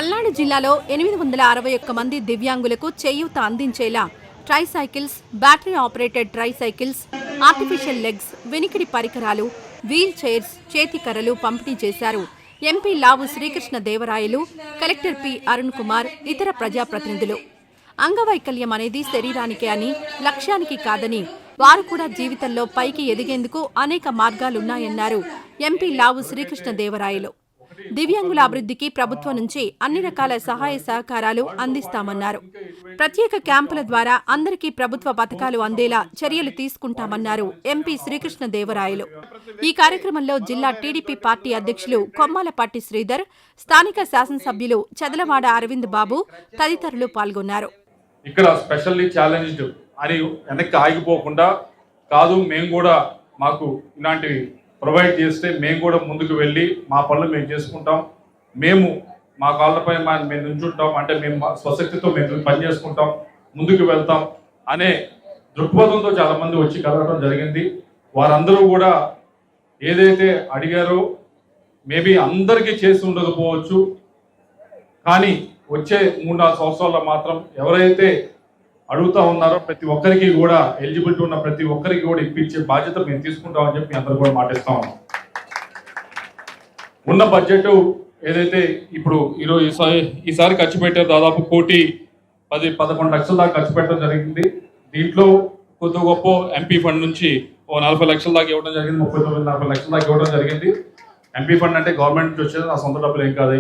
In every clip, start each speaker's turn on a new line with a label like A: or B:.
A: పల్నాడు జిల్లాలో 861 మంది దివ్యాంగులకు చేయూత అందించేలా tricycles, battery operated tricycles, artificial legs, వినికిడి పరికరాలు, వీల్ చైర్స్, చేతికర్రలు పంపిణీ చేశారు ఎంపీ లావు శ్రీకృష్ణ దేవరాయలు, కలెక్టర్ పి అరుణ్ కుమార్, ఇతర ప్రజాప్రతినిధులు. అంగవైకల్యం అనేది శరీరానికే అని, లక్ష్యానికి కాదని, వారు కూడా జీవితంలో పైకి ఎదిగేందుకు అనేక మార్గాలున్నాయన్నారు ఎంపీ లావు శ్రీకృష్ణ దేవరాయలు. దివ్యాంగుల అభివృద్ధికి ప్రభుత్వం నుంచి అన్ని రకాల సహాయ సహకారాలు అందిస్తామన్నారు. ప్రత్యేక క్యాంపుల ద్వారా అందరికీ ప్రభుత్వ పథకాలు అందేలా చర్యలు తీసుకుంటామన్నారు ఎంపీ శ్రీకృష్ణ దేవరాయలు. ఈ కార్యక్రమంలో జిల్లా టీడీపీ పార్టీ అధ్యక్షులు కొమ్మాలపాటి శ్రీధర్, స్థానిక శాసనసభ్యులు చదలవాడ అరవింద్ బాబు తదితరులు పాల్గొన్నారు.
B: ఇక్కడ స్పెషల్లీ ఛాలెంజ్డ్ అని వెనక్కి ఆగిపోకుండా కాదు, మేము కూడా మాకు ఇలాంటివి ప్రొవైడ్ చేస్తే మేము కూడా ముందుకు వెళ్ళి మా పనులు మేము చేసుకుంటాం, మేము మా కాళ్ళపై మేము నుంచుంటాం, అంటే మేము స్వశక్తితో మేము పని చేసుకుంటాం, ముందుకు వెళ్తాం అనే దృక్పథంతో చాలామంది వచ్చి కలవడం జరిగింది. వారందరూ కూడా ఏదైతే అడిగారో మేబీ అందరికీ చేసి ఉండకపోవచ్చు, కానీ వచ్చే 3-4 సంవత్సరాల్లో మాత్రం ఎవరైతే అడుగుతా ఉన్నారో ప్రతి ఒక్కరికి కూడా ఎలిజిబిలిటీ ఉన్న ప్రతి ఒక్కరికి కూడా ఇప్పించే బాధ్యత మేము తీసుకుంటామని చెప్పి అందరూ కూడా మాటిస్తా ఉన్నాం. ఉన్న బడ్జెట్ ఏదైతే ఇప్పుడు ఈసారి ఖర్చు పెట్టారు, దాదాపు 1,10-11 లక్షల దాకా ఖర్చు పెట్టడం జరిగింది. దీంట్లో కొద్ది గొప్ప ఎంపీ ఫండ్ నుంచి 40 లక్షల దాకా ఇవ్వడం జరిగింది, 39-40 లక్షల దాకా ఇవ్వడం జరిగింది. ఎంపీ ఫండ్ అంటే గవర్నమెంట్ నుంచి వచ్చేది, నా సొంత డబ్బులు ఏం కాదు,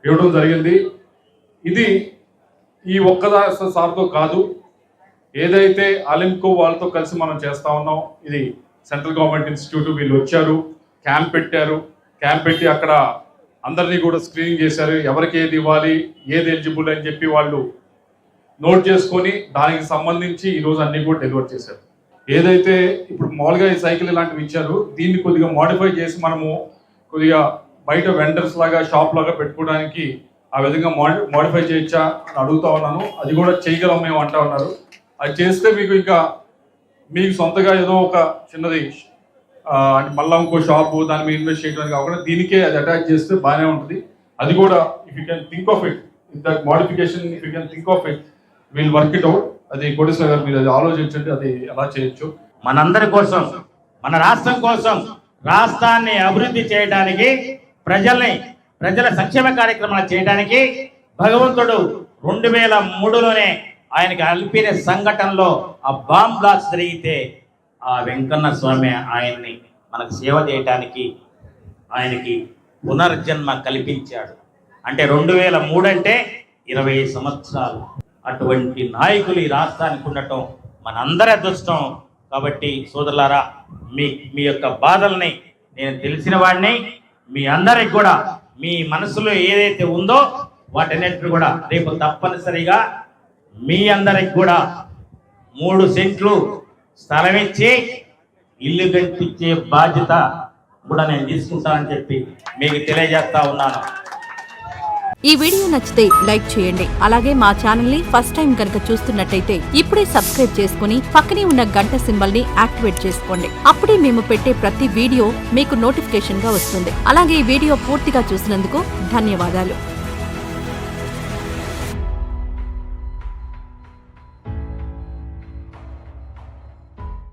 B: ఇవ్వడం జరిగింది. ఇది ఈ ఒక్కసారితో కాదు, ఏదైతే అలింకో వాళ్ళతో కలిసి మనం చేస్తా ఉన్నాం. ఇది సెంట్రల్ గవర్నమెంట్ ఇన్స్టిట్యూట్, వీళ్ళు వచ్చారు, క్యాంప్ పెట్టి అక్కడ అందరినీ కూడా స్క్రీనింగ్ చేశారు. ఎవరికి ఏది ఇవ్వాలి, ఏది ఎలిజిబుల్ అని చెప్పి వాళ్ళు నోట్ చేసుకొని దానికి సంబంధించి ఈరోజు అన్ని కూడా డెలివర్ చేశారు. ఏదైతే ఇప్పుడు మామూలుగా ఈ సైకిల్ ఇలాంటివి ఇచ్చారు, దీన్ని కొద్దిగా మోడిఫై చేసి మనము కొద్దిగా బయట వెండర్స్ లాగా, షాప్ లాగా పెట్టుకోవడానికి ఆ విధంగా మోడిఫై చేయొచ్చా అని అడుగుతా ఉన్నాను. అది కూడా చేయగలం మేము అంటా ఉన్నారు. అది చేస్తే మీకు సొంతగా ఏదో ఒక చిన్నది మళ్ళీ ఇంకో షాపు దాని మీద ఇన్వెస్ట్ చేయడానికి కాకుండా దీనికే అది అటాచ్ చేస్తే బాగానే ఉంటుంది. అది కూడా if you can think of it, that modification if you can think of it, will work it out. అది కోటేశ్వర గారు మీరు అది ఆలోచించండి, అది ఎలా చేయొచ్చు.
C: మనందరి కోసం, మన రాష్ట్రం కోసం, రాష్ట్రాన్ని అభివృద్ధి చేయడానికి, ప్రజల సంక్షేమ కార్యక్రమాలు చేయడానికి భగవంతుడు 2003లోనే ఆయనకి అల్పిన సంఘటనలో ఆ బాంబ్ బ్లాస్ట్ జరిగితే ఆ వెంకన్న స్వామి ఆయన్ని మనకు సేవ చేయడానికి ఆయనకి పునర్జన్మ కల్పించాడు. అంటే 2003 అంటే 20 సంవత్సరాలు. అటువంటి నాయకులు ఈ రాష్ట్రానికి ఉండటం మనందరి అదృష్టం. కాబట్టి సోదరులారా, మీ యొక్క బాధల్ని నేను తెలిసిన వాడిని, మీ అందరికి కూడా మీ మనసులో ఏదైతే ఉందో వాటన్నిటిని కూడా రేపు తప్పనిసరిగా మీ అందరికి కూడా 3 సెంట్లు స్థలం ఇచ్చి ఇల్లు కట్టించే బాధ్యత కూడా నేను తీసుకుంటానని చెప్పి మీకు తెలియజేస్తా ఉన్నాను.
A: ఈ వీడియో నచ్చితే లైక్ చేయండి. అలాగే మా ఛానల్ ని ఫస్ట్ టైం కనుక చూస్తున్నట్టయితే ఇప్పుడే సబ్స్క్రైబ్ చేసుకుని పక్కనే ఉన్న గంట సింబల్ ని యాక్టివేట్ చేసుకోండి. అప్పుడే మేము పెట్టే ప్రతి వీడియో మీకు నోటిఫికేషన్ గా వస్తుంది. అలాగే ఈ వీడియో పూర్తిగా చూసినందుకు ధన్యవాదాలు.